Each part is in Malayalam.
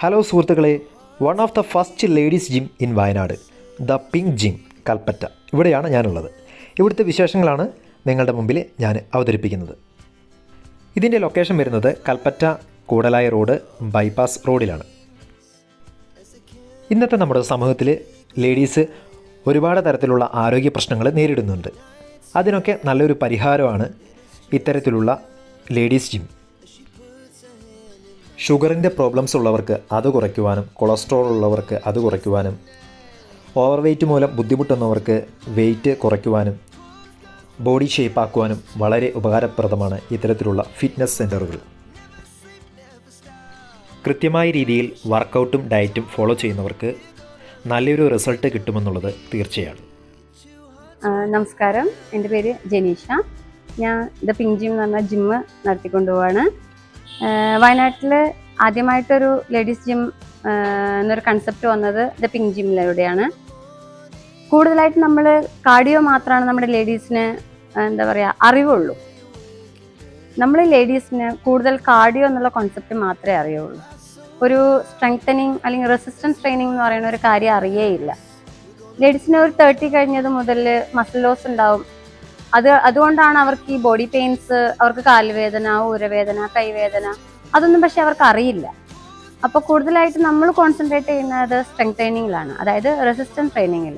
ഹലോ സുഹൃത്തുക്കളെ, one of the first ladies gym in Wayanad, the pink gym, Kalpetta. ഇവിടെയാണ് ഞാനുള്ളത്. ഇവിടുത്തെ വിശേഷങ്ങളാണ് നിങ്ങളുടെ മുമ്പിൽ ഞാൻ അവതരിപ്പിക്കുന്നത്. ഇതിൻ്റെ ലൊക്കേഷൻ വരുന്നത് കൽപ്പറ്റ കൂടലായി റോഡ് ബൈപ്പാസ് റോഡിലാണ്. ഇന്നത്തെ നമ്മുടെ സമൂഹത്തിൽ ലേഡീസ് ഒരുപാട് തരത്തിലുള്ള ആരോഗ്യ പ്രശ്നങ്ങൾ നേരിടുന്നുണ്ട്. അതിനൊക്കെ നല്ലൊരു പരിഹാരമാണ് ഇത്തരത്തിലുള്ള ലേഡീസ് ജിം. ഷുഗറിൻ്റെ പ്രോബ്ലംസ് ഉള്ളവർക്ക് അത് കുറയ്ക്കുവാനും, കൊളസ്ട്രോൾ ഉള്ളവർക്ക് അത് കുറയ്ക്കുവാനും, ഓവർ വെയ്റ്റ് മൂലം ബുദ്ധിമുട്ടുന്നവർക്ക് വെയ്റ്റ് കുറയ്ക്കുവാനും, ബോഡി ഷേപ്പാക്കുവാനും വളരെ ഉപകാരപ്രദമാണ് ഇത്തരത്തിലുള്ള ഫിറ്റ്നസ് സെൻ്ററുകൾ. കൃത്യമായ രീതിയിൽ വർക്കൗട്ടും ഡയറ്റും ഫോളോ ചെയ്യുന്നവർക്ക് നല്ലൊരു റിസൾട്ട് കിട്ടുമെന്നുള്ളത് തീർച്ചയാണ്. നമസ്കാരം, എൻ്റെ പേര് ജനീഷ. ഞാൻ ദ പിങ്ക് ജിം എന്ന് പറഞ്ഞ ജിമ്മ് നടത്തിക്കൊണ്ടുപോവാണ്. വയനാട്ടിൽ ആദ്യമായിട്ടൊരു ലേഡീസ് ജിം എന്നൊരു കൺസെപ്റ്റ് വന്നത് ദ പിങ്ക് ജിമ്മിലൂടെയാണ്. കൂടുതലായിട്ട് നമ്മൾ കാർഡിയോ മാത്രമാണ് നമ്മുടെ ലേഡീസിന് അറിവുള്ളൂ. നമ്മൾ ലേഡീസിന് കൂടുതൽ കാർഡിയോ എന്നുള്ള കോൺസെപ്റ്റ് മാത്രമേ അറിയുള്ളൂ. ഒരു സ്ട്രെങ്തനിങ് അല്ലെങ്കിൽ റെസിസ്റ്റൻസ് ട്രെയിനിങ് എന്ന് പറയുന്ന ഒരു കാര്യം അറിയേയില്ല. ലേഡീസിന് ഒരു 30 കഴിഞ്ഞത് മുതൽ മസിൽ ലോസ് ഉണ്ടാവും. അതുകൊണ്ടാണ് അവർക്ക് ഈ ബോഡി പെയിൻസ്, അവർക്ക് കാലുവേദന, ഊരവേദന, കൈവേദന, അതൊന്നും പക്ഷെ അവർക്ക് അറിയില്ല. അപ്പോൾ കൂടുതലായിട്ട് നമ്മൾ കോൺസെൻട്രേറ്റ് ചെയ്യുന്നത് സ്ട്രെങ്ത് ട്രെയിനിങ്ങിലാണ്, അതായത് റെസിസ്റ്റൻസ് ട്രെയിനിങ്ങിൽ.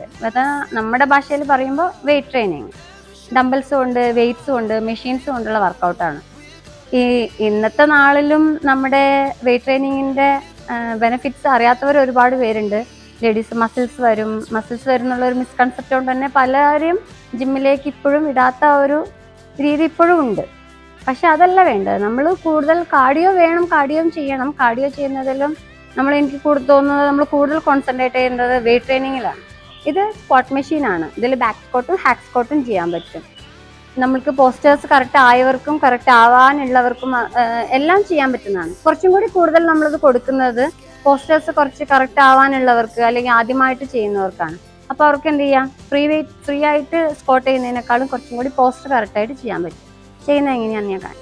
നമ്മുടെ ഭാഷയിൽ പറയുമ്പോൾ വെയിറ്റ് ട്രെയിനിങ്, ഡംബിൾസും ഉണ്ട്, വെയ്റ്റ്സും ഉണ്ട്, മെഷീൻസും കൊണ്ടുള്ള വർക്കൗട്ടാണ്. ഈ ഇന്നത്തെ നാളിലും നമ്മുടെ വെയിറ്റ് ട്രെയിനിങ്ങിൻ്റെ ബെനിഫിറ്റ്സ് അറിയാത്തവർ ഒരുപാട് പേരുണ്ട്. ലേഡീസ് മസിൽസ് വരും എന്നുള്ളൊരു മിസ്കൺസെപ്റ്റ് കൊണ്ട് തന്നെ പലരും ജിമ്മിലേക്ക് ഇപ്പോഴും ഇടാത്ത ഒരു രീതി ഇപ്പോഴും ഉണ്ട്. പക്ഷെ അതല്ല വേണ്ടത്. നമ്മൾ കൂടുതൽ കാർഡിയോ വേണം, കാർഡിയോ ചെയ്യണം. കാർഡിയോ ചെയ്യുന്നതിലും എനിക്ക് തോന്നുന്നത് നമ്മൾ കൂടുതൽ കോൺസെൻട്രേറ്റ് ചെയ്യേണ്ടത് വെയിറ്റ് ട്രെയിനിങ്ങിലാണ്. ഇത് സ്ക്വാട്ട് മെഷീനാണ്. ഇതിൽ ബാക്ക് സ്ക്വാട്ടും ഹാക്ക് സ്ക്വാട്ടും ചെയ്യാൻ പറ്റും. നമ്മൾക്ക് പോസ്റ്റേഴ്സ് കറക്റ്റ് ആയവർക്കും കറക്റ്റ് ആവാനുള്ളവർക്കും എല്ലാം ചെയ്യാൻ പറ്റുന്നതാണ്. കുറച്ചും കൂടി കൂടുതൽ നമ്മളത് കൊടുക്കുന്നത് പോസ്റ്റേഴ്സ് കുറച്ച് കറക്റ്റ് ആവാനുള്ളവർക്ക് അല്ലെങ്കിൽ ആദ്യമായിട്ട് ചെയ്യുന്നവർക്കാണ്. അപ്പോൾ അവർക്ക് എന്ത് ചെയ്യാം, ഫ്രീ ആയിട്ട് സ്ക്വാട്ട് ചെയ്യുന്നതിനേക്കാളും കുറച്ചും കൂടി പോസ്റ്റർ കറക്റ്റായിട്ട് ചെയ്യാൻ പറ്റും. ചെയ്യുന്നത് എങ്ങനെയാണെന്ന് ഞാൻ കാണാം.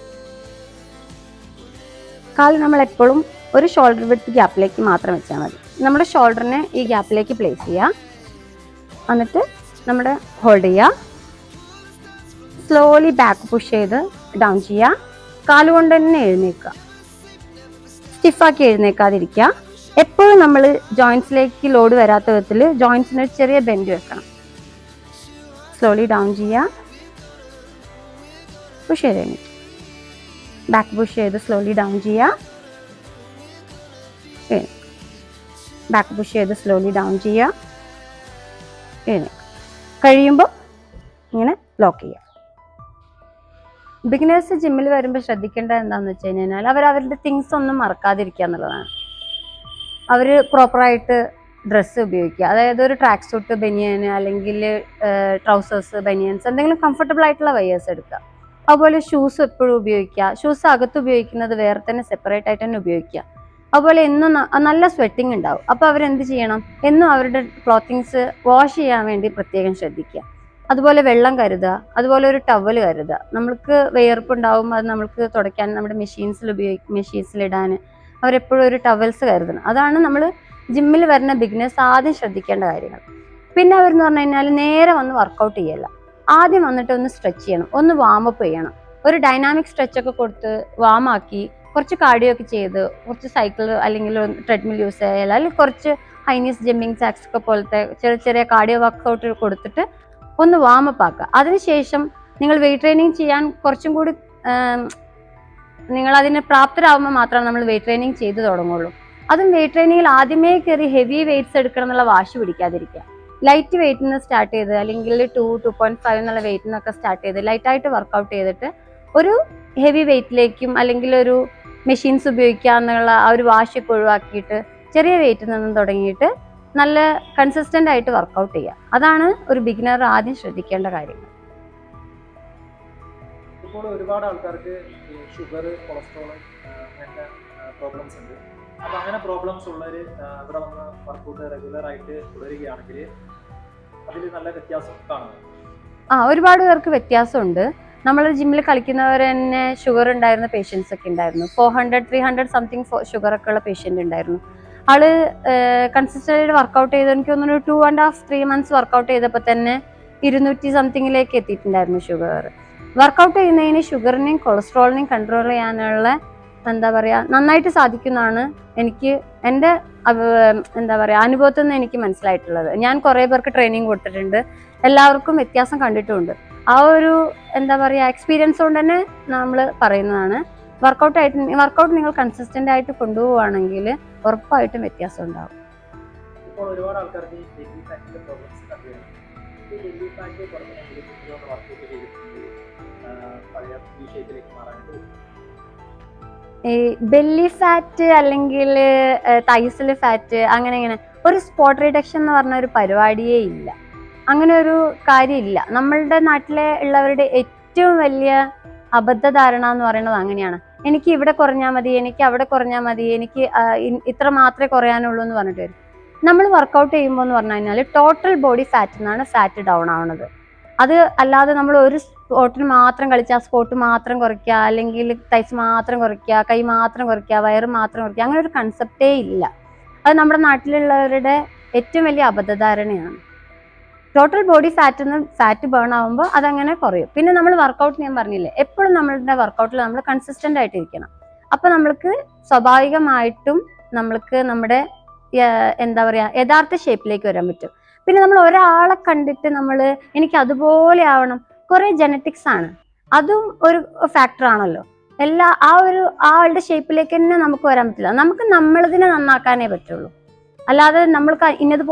കാല് നമ്മൾ എപ്പോഴും ഒരു ഷോൾഡർ വിഡ്ത്ത് ഗ്യാപ്പിലേക്ക് മാത്രം വെച്ചാൽ മതി. നമ്മുടെ ഷോൾഡറിനെ ഈ ഗ്യാപ്പിലേക്ക് പ്ലേസ് ചെയ്യുക. എന്നിട്ട് നമ്മുടെ ഹോൾഡ് ചെയ്യുക. സ്ലോലി ബാക്ക് പുഷ് ചെയ്ത് ഡൗൺ ചെയ്യുക. കാലുകൊണ്ട് തന്നെ എഴുന്നേൽക്കുക. സ്റ്റിഫാക്കി എഴുന്നേൽക്കാതിരിക്കുക. എപ്പോഴും നമ്മൾ ജോയിൻസിലേക്ക് ലോഡ് വരാത്ത വിധത്തിൽ ജോയിൻസിന് ഒരു ചെറിയ ബെൻഡ് വെക്കണം. സ്ലോലി ഡൗൺ ചെയ്യുക. പുഷ് ചെയ്ത് എഴുന്നേൽക്കുക. ബാക്ക് പുഷ് ചെയ്ത് സ്ലോലി ഡൗൺ ചെയ്യുക. ബാക്ക് പുഷ് ചെയ്ത് സ്ലോലി ഡൗൺ ചെയ്യുക. കഴിയുമ്പോൾ ഇങ്ങനെ ലോക്ക് ചെയ്യുക. ബിഗിനേഴ്സ് ജിമ്മിൽ വരുമ്പോൾ ശ്രദ്ധിക്കേണ്ടത് എന്താണെന്ന് വെച്ച് കഴിഞ്ഞാൽ അവരുടെ തിങ്സ് ഒന്നും മറക്കാതിരിക്കുക എന്നുള്ളതാണ്. അവർ പ്രോപ്പറായിട്ട് ഡ്രസ്സ് ഉപയോഗിക്കുക. അതായത് ഒരു ട്രാക്ക് സൂട്ട്, ബനിയന്, അല്ലെങ്കിൽ ട്രൗസേഴ്സ്, ബനിയൻസ്, എന്തെങ്കിലും കംഫർട്ടബിൾ ആയിട്ടുള്ള വയേഴ്സ് എടുക്കുക. അതുപോലെ ഷൂസ് എപ്പോഴും ഉപയോഗിക്കുക. ഷൂസ് അകത്ത് ഉപയോഗിക്കുന്നത് വേറെ തന്നെ സെപ്പറേറ്റ് ആയിട്ട് തന്നെ ഉപയോഗിക്കുക. അതുപോലെ എന്നും നല്ല സ്വെറ്റിംഗ് ഉണ്ടാവും. അപ്പോൾ അവരെന്ത് ചെയ്യണം, എന്നും അവരുടെ ക്ലോത്തിങ്സ് വാഷ് ചെയ്യാൻ വേണ്ടി പ്രത്യേകം ശ്രദ്ധിക്കുക. അതുപോലെ വെള്ളം കരുതുക. അതുപോലെ ഒരു ടവൽ കരുതുക. നമ്മൾക്ക് വിയർപ്പുണ്ടാവും, അത് നമ്മൾക്ക് തുടയ്ക്കാൻ നമ്മുടെ മെഷീൻസിലിടാൻ അവരെപ്പോഴും ഒരു ടവൽസ് കരുതണം. അതാണ് നമ്മൾ ജിമ്മിൽ വരുന്ന ബിഗിനേഴ്സ് ആദ്യം ശ്രദ്ധിക്കേണ്ട കാര്യങ്ങൾ. പിന്നെ അവരെന്ന് പറഞ്ഞു കഴിഞ്ഞാൽ നേരെ വന്ന് വർക്കൗട്ട് ചെയ്യല്ല. ആദ്യം വന്നിട്ട് ഒന്ന് സ്ട്രെച്ച് ചെയ്യണം, ഒന്ന് വാമപ്പ് ചെയ്യണം. ഒരു ഡൈനാമിക് സ്ട്രെച്ചൊക്കെ കൊടുത്ത് വാമാക്കി കുറച്ച് കാർഡിയോ ഒക്കെ ചെയ്ത് കുറച്ച് സൈക്കിൾ അല്ലെങ്കിൽ ട്രെഡ്മിൽ യൂസ് ചെയ്യാൻ, അല്ലെങ്കിൽ കുറച്ച് ഹൈനീസ് ജമ്പിങ് ജാക്സ് ഒക്കെ പോലത്തെ ചെറിയ ചെറിയ കാർഡിയോ വർക്കൗട്ട് കൊടുത്തിട്ട് ഒന്ന് വാമപ്പ് ആക്കുക. അതിനുശേഷം നിങ്ങൾ വെയിറ്റ് ട്രെയിനിങ് ചെയ്യാൻ കുറച്ചും കൂടി നിങ്ങൾ അതിന് പ്രാപ്തരാകുമ്പോൾ മാത്രമേ നമ്മൾ വെയിറ്റ് ട്രെയിനിങ് ചെയ്ത് തുടങ്ങുള്ളൂ. അതും വെയിറ്റ് ട്രെയിനിങ്ങിൽ ആദ്യമേ കയറി ഹെവി വെയിറ്റ്സ് എടുക്കണം എന്നുള്ള വാശി പിടിക്കാതിരിക്കുക. ലൈറ്റ് വെയിറ്റിൽ നിന്ന് സ്റ്റാർട്ട് ചെയ്ത്, അല്ലെങ്കിൽ 2.5 എന്നുള്ള വെയിറ്റിൽ നിന്നൊക്കെ സ്റ്റാർട്ട് ചെയ്ത് ലൈറ്റായിട്ട് വർക്കൗട്ട് ചെയ്തിട്ട് ഒരു ഹെവി വെയിറ്റിലേക്കും അല്ലെങ്കിൽ ഒരു മെഷീൻസ് ഉപയോഗിക്കുക എന്നുള്ള ആ ഒരു വാശിയൊക്കെ ഒഴിവാക്കിയിട്ട് ചെറിയ വെയിറ്റിൽ നിന്നും തുടങ്ങിയിട്ട് നല്ല കൺസിസ്റ്റന്റ് ആയിട്ട് വർക്കൗട്ട് ചെയ്യുക. അതാണ് ഒരു ബിഗിനർ ആദ്യം ശ്രദ്ധിക്കേണ്ട കാര്യങ്ങൾ. ഇപ്പോൾ ഒരുപാട് ആൾക്കാർക്ക് ഷുഗർ, കൊളസ്ട്രോൾ അങ്ങനത്തെ പ്രോബ്ലംസ് ഉണ്ട്. അപ്പോൾ അങ്ങനെ പ്രോബ്ലംസ് ഉള്ളവർ ഇവിടെ വന്ന് വർക്കൗട്ട് റെഗുലറായിട്ട് തുടരുകയാണെങ്കിൽ അതിൽ നല്ല വ്യത്യാസം കാണുന്നു. ഒരുപാട് പേർക്ക് വ്യത്യാസമുണ്ട്. നമ്മൾ ജിമ്മിൽ കളിക്കുന്നവർ തന്നെ ഷുഗർ ഉണ്ടായിരുന്ന പേഷ്യൻസ് ഒക്കെ ഉണ്ടായിരുന്നു. 400-300 സംതിങ് ഷുഗർ ഒക്കെ ഉള്ള പേഷ്യൻ്റ് ഉണ്ടായിരുന്നു. ആള് കൺസിസ്റ്റന്റ് വർക്കൗട്ട് ചെയ്ത് എനിക്ക് തോന്നുന്നു 2.5-3 months വർക്കൗട്ട് ചെയ്തപ്പോൾ തന്നെ 200 സംതിങ്ങിലേക്ക് എത്തിയിട്ടുണ്ടായിരുന്നു ഷുഗർ. വർക്കൗട്ട് ചെയ്യുന്നതിന് ഷുഗറിനെയും കൊളസ്ട്രോളിനെയും കൺട്രോൾ ചെയ്യാനുള്ള എന്താ പറയുക നന്നായിട്ട് സാധിക്കുന്നതാണ് എനിക്ക് എൻ്റെ എന്താ പറയുക അനുഭവത്തിൽ നിന്ന് എനിക്ക് മനസ്സിലായിട്ടുള്ളത്. ഞാൻ കുറേ പേർക്ക് ട്രെയിനിങ് കൊടുത്തിട്ടുണ്ട്, എല്ലാവർക്കും വ്യത്യാസം കണ്ടിട്ടുമുണ്ട്. ആ ഒരു എന്താ പറയുക എക്സ്പീരിയൻസ് കൊണ്ട് തന്നെ നമ്മൾ പറയുന്നതാണ്. വർക്കൗട്ട് നിങ്ങൾ കൺസിസ്റ്റന്റ് ആയിട്ട് കൊണ്ടുപോവുകയാണെങ്കിൽ ഉറപ്പായിട്ടും വ്യത്യാസം ഉണ്ടാവും. ഇപ്പോൾ ഒരുപാട് ആൾക്കാർക്ക് ബെല്ലി ഫാറ്റിന്റെ പ്രോബ്ലംസ് കണ്ടുവരുന്നു. ഈ ബെല്ലി ഫാറ്റ് കുറഞ്ഞെങ്കിൽ വർക്കൗട്ട് ചെയ്തിട്ടുണ്ടെങ്കിൽ പഴയ ഈ ഷേപ്പിലേക്ക് മാറാനായിട്ട് ഈ ബെല്ലി ഫാറ്റ് അല്ലെങ്കിൽ തൈസിൽ ഫാറ്റ് അങ്ങനെ ഒരു സ്പോട്ട് റിഡക്ഷൻ എന്ന് പറഞ്ഞ ഒരു പരിപാടിയേ ഇല്ല. അങ്ങനെ ഒരു കാര്യമില്ല. നമ്മളുടെ നാട്ടിലെ ഉള്ളവരുടെ ഏറ്റവും വലിയ അബദ്ധധാരണ എന്ന് പറയുന്നത് അങ്ങനെയാണ്. എനിക്ക് ഇവിടെ കുറഞ്ഞാൽ മതി, എനിക്ക് അവിടെ കുറഞ്ഞാൽ മതി, എനിക്ക് ഇത്ര മാത്രമേ കുറയാനുള്ളൂ എന്ന് പറഞ്ഞിട്ട് വരും. നമ്മൾ വർക്കൗട്ട് ചെയ്യുമ്പോൾ എന്ന് പറഞ്ഞു കഴിഞ്ഞാൽ ടോട്ടൽ ബോഡി ഫാറ്റിൽ നിന്നാണ് ഫാറ്റ് ഡൗൺ ആവുന്നത്. അത് അല്ലാതെ നമ്മൾ ഒരു സ്പോട്ടിന് മാത്രം കളിക്കുക, സ്പോട്ട് മാത്രം കുറയ്ക്കുക, അല്ലെങ്കിൽ തൈസ് മാത്രം കുറയ്ക്കുക, കൈ മാത്രം കുറയ്ക്കുക, വയറ് മാത്രം കുറയ്ക്കുക, അങ്ങനെ ഒരു കൺസെപ്റ്റേ ഇല്ല. അത് നമ്മുടെ നാട്ടിലുള്ളവരുടെ ഏറ്റവും വലിയ അബദ്ധധാരണയാണ്. ടോട്ടൽ ബോഡി ഫാറ്റ് ബേൺ ആകുമ്പോൾ അതങ്ങനെ കുറയും. പിന്നെ നമ്മൾ വർക്കൗട്ട് ഞാൻ പറഞ്ഞില്ലേ, എപ്പോഴും നമ്മളുടെ വർക്കൗട്ടിൽ നമ്മൾ കൺസിസ്റ്റന്റ് ആയിട്ട് ഇരിക്കണം. അപ്പൊ നമ്മൾക്ക് സ്വാഭാവികമായിട്ടും നമ്മൾക്ക് നമ്മുടെ എന്താ പറയാ യഥാർത്ഥ ഷേപ്പിലേക്ക് വരാൻ പറ്റും. പിന്നെ നമ്മൾ ഒരാളെ കണ്ടിട്ട് നമ്മൾ എനിക്ക് അതുപോലെ ആവണം, കുറെ ജനറ്റിക്സ് ആണ്, അതും ഒരു ഫാക്ടർ ആണല്ലോ. ആളുടെ ഷേപ്പിലേക്ക് തന്നെ നമുക്ക് വരാൻ പറ്റില്ല. നമുക്ക് നമ്മളതിനെ നന്നാക്കാനേ പറ്റുള്ളൂ. അല്ലാതെ നമ്മൾക്ക്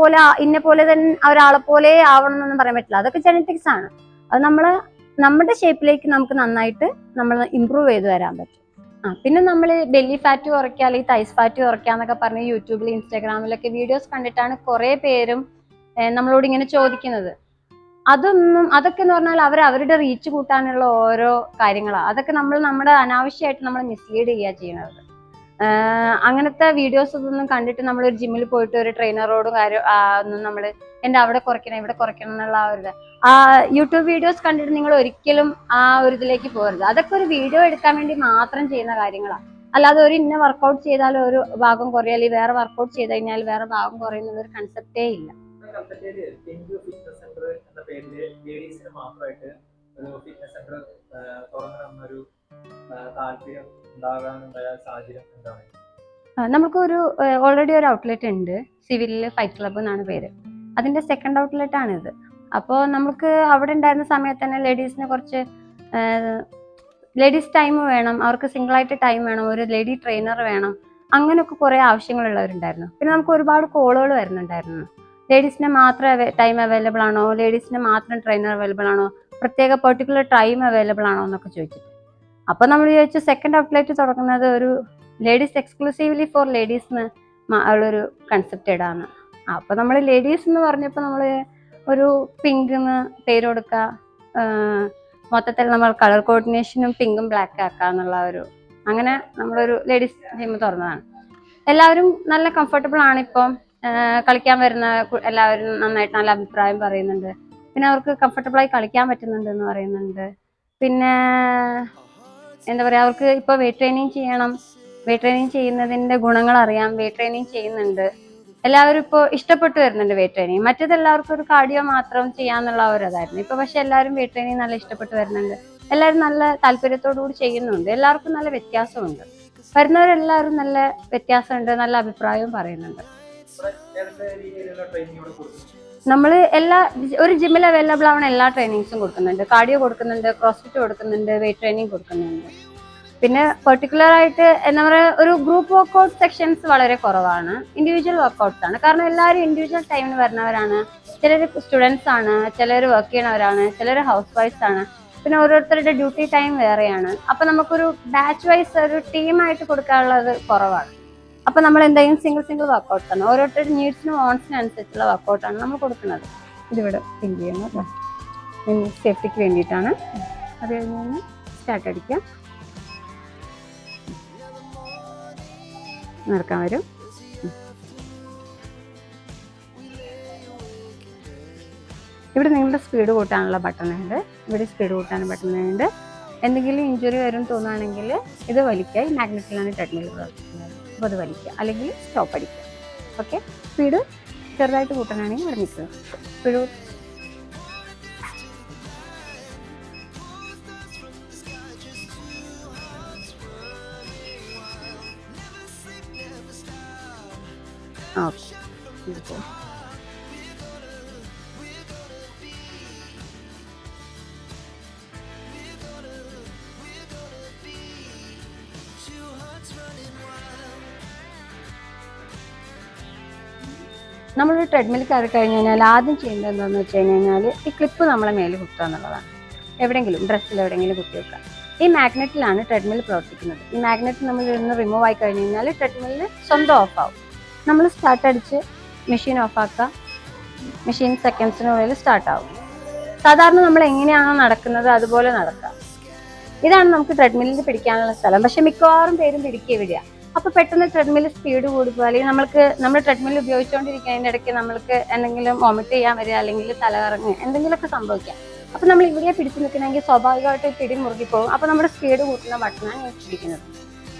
ഇന്ന പോലെ തന്നെ ഒരാളെ പോലെ ആവണം എന്നൊന്നും പറയാൻ പറ്റില്ല. അതൊക്കെ ജനറ്റിക്സ് ആണ്. അത് നമ്മുടെ ഷേപ്പിലേക്ക് നമുക്ക് നന്നായിട്ട് നമ്മൾ ഇമ്പ്രൂവ് ചെയ്ത് വരാൻ പറ്റും. പിന്നെ നമ്മൾ ബെല്ലി ഫാറ്റ് കുറയ്ക്കുക അല്ലെങ്കിൽ തൈസ് ഫാറ്റ് കുറയ്ക്കുക എന്നൊക്കെ പറഞ്ഞ് യൂട്യൂബിൽ ഇൻസ്റ്റാഗ്രാമിലൊക്കെ വീഡിയോസ് കണ്ടിട്ടാണ് കുറെ പേരും നമ്മളോട് ഇങ്ങനെ ചോദിക്കുന്നത്. അതൊക്കെ എന്ന് പറഞ്ഞാൽ അവരുടെ റീച്ച് കൂട്ടാനുള്ള ഓരോ കാര്യങ്ങളാണ്. അതൊക്കെ നമ്മുടെ അനാവശ്യമായിട്ട് നമ്മൾ മിസ്ലീഡ് ചെയ്യുക ചെയ്യുന്നത്. അങ്ങനത്തെ വീഡിയോസ് ഒന്നും കണ്ടിട്ട് നമ്മൾ ഒരു ജിമ്മിൽ പോയിട്ട് ഒരു ട്രെയിനറോടും ഒന്നും നമ്മൾ എൻ്റെ അവിടെ കുറയ്ക്കണം ഇവിടെ കുറയ്ക്കണം എന്നുള്ള യൂട്യൂബ് വീഡിയോസ് കണ്ടിട്ട് നിങ്ങൾ ഒരിക്കലും ആ ഒരു ഇതിലേക്ക് പോകരുത്. അതൊക്കെ ഒരു വീഡിയോ എടുക്കാൻ വേണ്ടി മാത്രം ചെയ്യുന്ന കാര്യങ്ങളാണ്. അല്ലാതെ ഒരു ഇന്ന വർക്കൗട്ട് ചെയ്താൽ ഒരു ഭാഗം കുറയും, അല്ലെങ്കിൽ വേറെ വർക്കൗട്ട് ചെയ്ത് കഴിഞ്ഞാൽ വേറെ ഭാഗം കുറയുന്ന ഒരു കൺസെപ്റ്റേ ഇല്ല. നമുക്കൊരു ഓൾറെഡി ഒരു ഔട്ട്ലെറ്റ് ഉണ്ട്, സിവിലിൽ ഫൈറ്റ് ക്ലബ്ബ് എന്നാണ് പേര്. അതിന്റെ സെക്കൻഡ് ഔട്ട്ലെറ്റ് ആണിത്. അപ്പോൾ നമുക്ക് അവിടെ ഉണ്ടായിരുന്ന സമയത്ത് തന്നെ ലേഡീസിന് കുറച്ച് ലേഡീസ് ടൈം വേണം, അവർക്ക് സിംഗിൾ ആയിട്ട് ടൈം വേണം, ഒരു ലേഡി ട്രെയിനർ വേണം, അങ്ങനെയൊക്കെ കുറേ ആവശ്യങ്ങളുള്ളവരുണ്ടായിരുന്നു. പിന്നെ നമുക്ക് ഒരുപാട് കോളുകൾ വരുന്നുണ്ടായിരുന്നു. ലേഡീസിന് മാത്രം ടൈം അവൈലബിൾ ആണോ, ലേഡീസിന് മാത്രം ട്രെയിനർ അവൈലബിൾ ആണോ, പ്രത്യേക പെർട്ടിക്കുലർ ടൈം അവൈലബിൾ ആണോ എന്നൊക്കെ ചോദിച്ചിട്ട്. അപ്പോൾ നമ്മൾ ചോദിച്ചു സെക്കൻഡ് ഔട്ട്ലെറ്റ് തുടങ്ങുന്നത് ഒരു ലേഡീസ് എക്സ്ക്ലൂസീവ്ലി ഫോർ ലേഡീസിന് ഉള്ളൊരു കൺസെപ്റ്റ് ഇടാന്ന്. അപ്പോൾ നമ്മൾ ലേഡീസ് എന്ന് പറഞ്ഞപ്പോൾ നമ്മൾ ഒരു പിങ്കെന്ന് പേര് കൊടുക്കുക, മൊത്തത്തിൽ നമ്മൾ കളർ കോർഡിനേഷനും പിങ്കും ബ്ലാക്ക് ആക്കുക എന്നുള്ള അങ്ങനെ നമ്മളൊരു ലേഡീസ് ജിം തുറന്നതാണ്. എല്ലാവരും നല്ല കംഫർട്ടബിൾ ആണ്. ഇപ്പം കളിക്കാൻ വരുന്ന എല്ലാവരും നന്നായിട്ട് നല്ല അഭിപ്രായം പറയുന്നുണ്ട്. പിന്നെ അവർക്ക് കംഫർട്ടബിളായി കളിക്കാൻ പറ്റുന്നുണ്ട് എന്ന് പറയുന്നുണ്ട്. പിന്നെ എന്താ പറയുക, അവർക്ക് ഇപ്പോൾ വെയിറ്റ് ട്രെയിനിങ് ചെയ്യണം, വെയിറ്റ് ട്രെയിനിങ് ചെയ്യുന്നതിൻ്റെ ഗുണങ്ങൾ അറിയാം, വെയിറ്റ് ട്രെയിനിങ് ചെയ്യുന്നുണ്ട്. എല്ലാവരും ഇപ്പോൾ ഇഷ്ടപ്പെട്ടു വരുന്നുണ്ട് വെയിറ്റ് ട്രെയിനിങ്. മറ്റേത് എല്ലാവർക്കും ഒരു കാർഡിയോ മാത്രം ചെയ്യാന്നുള്ള ഒരിതായിരുന്നു. ഇപ്പോൾ പക്ഷെ എല്ലാവരും വെയിറ്റ് ട്രെയിനിങ് നല്ല ഇഷ്ടപ്പെട്ട് വരുന്നുണ്ട്. എല്ലാവരും നല്ല താല്പര്യത്തോടു കൂടി ചെയ്യുന്നുണ്ട്. എല്ലാവർക്കും നല്ല വ്യത്യാസമുണ്ട്. വരുന്നവരെല്ലാവരും നല്ല വ്യത്യാസമുണ്ട്, നല്ല അഭിപ്രായവും പറയുന്നുണ്ട്. നമ്മൾ ഒരു ജിമ്മിൽ അവൈലബിൾ ആവുന്ന എല്ലാ ട്രെയിനിങ്സും കൊടുക്കുന്നുണ്ട്. കാർഡിയോ കൊടുക്കുന്നുണ്ട്, ക്രോസ്ഫിറ്റ് കൊടുക്കുന്നുണ്ട്, വെയിറ്റ് ട്രെയിനിങ് കൊടുക്കുന്നുണ്ട്. പിന്നെ പെർട്ടിക്കുലർ ആയിട്ട് എന്താ പറയുക, ഒരു ഗ്രൂപ്പ് വർക്കൗട്ട് സെക്ഷൻസ് വളരെ കുറവാണ്, ഇൻഡിവിജ്വൽ വർക്കൗട്ട്സ് ആണ്. കാരണം എല്ലാവരും ഇൻഡിവിജ്വൽ ടൈമിന് വരുന്നവരാണ്. ചിലർ സ്റ്റുഡൻസ് ആണ്, ചിലർ വർക്ക് ചെയ്യണവരാണ്, ചിലർ ഹൗസ് വൈഫ്സ് ആണ്. പിന്നെ ഓരോരുത്തരുടെ ഡ്യൂട്ടി ടൈം വേറെയാണ്. അപ്പൊ നമുക്കൊരു ബാച്ച് വൈസ് ഒരു ടീമായിട്ട് കൊടുക്കാനുള്ളത് കുറവാണ്. അപ്പൊ നമ്മൾ എന്തെങ്കിലും സിംഗിൾ വർക്കൗട്ട്സ് ആണ്, ഓരോരുത്തരുടെ നീഡ്സിനും വോൺസിനും അനുസരിച്ചുള്ള വർക്കൗട്ടാണ് നമ്മൾ കൊടുക്കുന്നത്. ഇതിവിടെ ഫിൽ ചെയ്യണം കേട്ടോ, സേഫ്റ്റിക്ക് വേണ്ടിയിട്ടാണ്. അത് കഴിഞ്ഞ് സ്റ്റാർട്ട് അടിക്കാം, നിർക്കാൻ വരും. ഇവിടെ നിങ്ങളുടെ സ്പീഡ് കൂട്ടാനുള്ള ബട്ടൺ ഉണ്ട്, ഇവിടെ സ്പീഡ് കൂട്ടാനുള്ള ബട്ടൺ ഉണ്ട്. എന്തെങ്കിലും ഇഞ്ചുറി വരും തോന്നുകയാണെങ്കിൽ ഇത് വലിക്കുക. ഈ മാഗ്നറ്റിലാണ് ട്രെഡ്മിൽ പ്രവർത്തിക്കുന്നത്. അപ്പോൾ അത് വലിക്കുക, അല്ലെങ്കിൽ സ്റ്റോപ്പ് അടിക്കുക. ഓക്കെ, സ്പീഡ് ചെറുതായിട്ട് കൂട്ടാനാണെങ്കിൽ ഇവിടെ നിൽക്കുക. Speed okay. നമ്മളൊരു ട്രെഡ്മിൽ കയറി കഴിഞ്ഞ് കഴിഞ്ഞാൽ ആദ്യം ചെയ്യേണ്ടത് എന്താണെന്ന് വെച്ച് കഴിഞ്ഞാൽ ഈ ക്ലിപ്പ് നമ്മളെ മേലെ കുത്തുക എന്നുള്ളതാണ്. എവിടെയെങ്കിലും ഡ്രസ്സിൽ എവിടെയെങ്കിലും കുത്തി വെക്കുക. ഈ മാഗ്നറ്റിലാണ് ട്രെഡ്മിൽ പ്രവർത്തിക്കുന്നത്. ഈ മാഗ്നറ്റ് നമ്മൾ ഇരുന്ന് റിമൂവ് ആയി കഴിഞ്ഞ് കഴിഞ്ഞാൽ ട്രെഡ്മില്ലിൽ സ്വന്തം ഓഫ് ആവും. നമ്മൾ സ്റ്റാർട്ട് അടിച്ച് മെഷീൻ ഓഫാക്കുക. മെഷീൻ സെക്കൻഡ്സിനുള്ളിൽ സ്റ്റാർട്ട് ആവും. സാധാരണ നമ്മൾ എങ്ങനെയാണോ നടക്കുന്നത് അതുപോലെ നടക്കുക. ഇതാണ് നമുക്ക് ട്രെഡ്മില്ലിൽ പിടിക്കാനുള്ള സ്ഥലം. പക്ഷെ മിക്കവാറും പേരും പിടിക്കുക ഇവിടെയാണ്. അപ്പോൾ പെട്ടെന്ന് ട്രെഡ്മിൽ സ്പീഡ് കൂടുക, അല്ലെങ്കിൽ നമ്മൾ ട്രെഡ്മിൽ ഉപയോഗിച്ചുകൊണ്ടിരിക്കുന്നതിൻ്റെ ഇടയ്ക്ക് നമ്മൾക്ക് എന്തെങ്കിലും വോമിറ്റ് ചെയ്യാൻ വരിക, അല്ലെങ്കിൽ തലകറങ്ങുക, എന്തെങ്കിലുമൊക്കെ സംഭവിക്കാം. അപ്പോൾ നമ്മൾ ഇവിടെ പിടിച്ചു നിൽക്കണമെങ്കിൽ സ്വാഭാവികമായിട്ട് പിടി മുറുകിപ്പോകും. അപ്പോൾ നമ്മുടെ സ്പീഡ് കൂട്ടുന്ന ബട്ടണാണ് ഞാൻ പിടിക്കുന്നത്.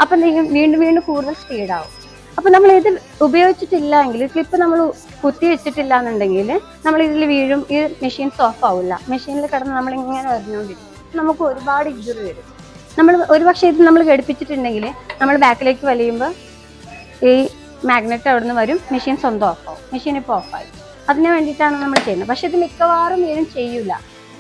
അപ്പം വീണ്ടും വീണ്ടും കൂടുതൽ സ്പീഡാവും. അപ്പോൾ നമ്മൾ ഇത് ഉപയോഗിച്ചിട്ടില്ല എങ്കിൽ, ക്ലിപ്പ് നമ്മൾ കുത്തി വെച്ചിട്ടില്ല എന്നുണ്ടെങ്കിൽ നമ്മൾ ഇതിൽ വീഴും. ഈ മെഷീൻസ് ഓഫ് ആവില്ല. മെഷീനിൽ കിടന്ന് നമ്മളിങ്ങനെ വരുന്നുകൊണ്ടിരിക്കും. നമുക്ക് ഒരുപാട് ഇഞ്ചുറി വരും. നമ്മൾ ഒരുപക്ഷെ ഇത് നമ്മൾ ഘടിപ്പിച്ചിട്ടുണ്ടെങ്കിൽ നമ്മൾ ബാക്കിലേക്ക് വലിയുമ്പോൾ ഈ മാഗ്നറ്റ് അവിടെ നിന്ന് വരും, മെഷീൻ സ്വന്തം ഓഫാവും. മെഷീൻ ഇപ്പോൾ ഓഫായി. അതിന് വേണ്ടിയിട്ടാണ് നമ്മൾ ചെയ്യുന്നത്. പക്ഷെ ഇത് മിക്കവാറും പേരും ചെയ്യൂല.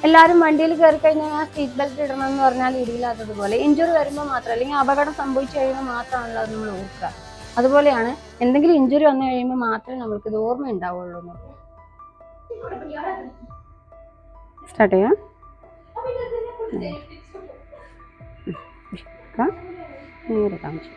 എല്ലാവരും വണ്ടിയിൽ കയറി കഴിഞ്ഞാൽ സീറ്റ് ബെൽറ്റ് ഇടണമെന്ന് പറഞ്ഞാൽ ഇടിയില്ലാത്തതുപോലെ ഇഞ്ചുറി വരുമ്പോൾ മാത്രം, അല്ലെങ്കിൽ അപകടം സംഭവിച്ചു കഴിയുമ്പോൾ മാത്രമാണല്ലോ അത് നമ്മൾ ഓർക്കുക. അതുപോലെയാണ് എന്തെങ്കിലും ഇഞ്ചുറി വന്നു കഴിയുമ്പോൾ മാത്രമേ നമ്മൾക്ക് ഇത് ഓർമ്മ ഉണ്ടാവുള്ളൂ. സ്റ്റാർട്ട് ചെയ്യാം. നേരെ കാണിച്ചു.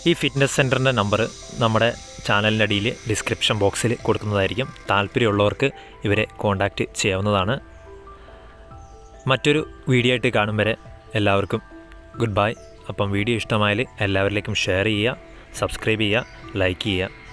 ഈ ഫിറ്റ്നസ് സെൻറ്ററിൻ്റെ നമ്പർ നമ്മുടെ ചാനലിൻ്റെ അടിയിൽ ഡിസ്ക്രിപ്ഷൻ ബോക്സിൽ കൊടുക്കുന്നതായിരിക്കും. താല്പര്യമുള്ളവർക്ക് ഇവരെ കോൺടാക്റ്റ് ചെയ്യാവുന്നതാണ്. മറ്റൊരു വീഡിയോ ആയിട്ട് കാണും വരെ എല്ലാവർക്കും ഗുഡ് ബൈ. അപ്പം വീഡിയോ ഇഷ്ടമായാൽ എല്ലാവരിലേക്കും ഷെയർ ചെയ്യുക, സബ്സ്ക്രൈബ് ചെയ്യുക, ലൈക്ക് ചെയ്യുക.